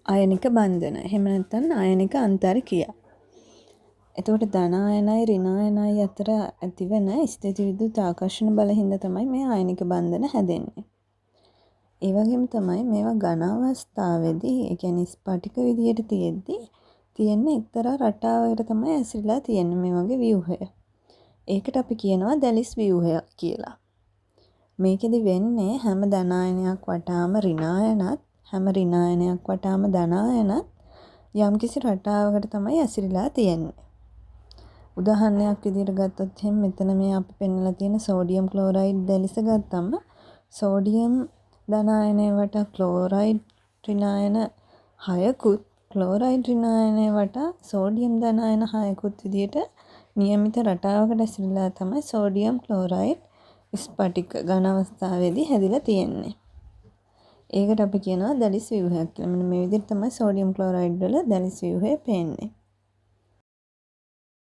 අයනික බන්ධන. එහෙම නැත්නම් අයනික අන්තර් කියා. එතකොට ධන ආයනයි ඍණ ආයනයි අතර ඇතිවන ස්ථිති විද්‍යුත් ආකර්ෂණ බල හින්දා තමයි මේ ආයනික බන්ධන හැදෙන්නේ. ඒ වගේම තමයි මේවා ඝන අවස්ථාවේදී, ඒ කියන්නේ ස්පටික විදියට තියෙද්දි තියෙන්නේ එක්තරා රටාවකට තමයි ඇසිරලා තියෙන්නේ මේ වගේ ව්‍යුහය. ඒකට අපි කියනවා දැලිස් ව්‍යුහයක් කියලා. මේකෙදි වෙන්නේ හැම ධන ආයනයක් වටාම ඍණ ආයනත්, හැම ඍණ ආයනයක් වටාම ධන ආයනත් යම්කිසි රටාවකට තමයි ඇසිරලා තියෙන්නේ. උදාහරණයක් විදිහට ගත්තොත් එහෙනම් මෙතන මේ අපි පෙන්නලා තියෙන සෝඩියම් ක්ලෝරයිඩ් දැලිස ගත්තම සෝඩියම් ධන ආයනය වටා ක්ලෝරයිඩ් ඍණ ආයන 6කුත් ක්ලෝරයිඩ් ඍණ ආයනය වටා සෝඩියම් ධන ආයන 6කුත් විදිහට નિયમિત රටාවකට ඇසිරලා තමයි සෝඩියම් ක්ලෝරයිඩ් ස්පටික ඝන අවස්ථාවේදී හැදිලා තියෙන්නේ. ඒකට අපි කියනවා දැලිස් ව්‍යුහයක් කියලා. මෙන්න මේ විදිහට තමයි සෝඩියම් ක්ලෝරයිඩ් වල දැලිස් ව්‍යුහය පේන්නේ.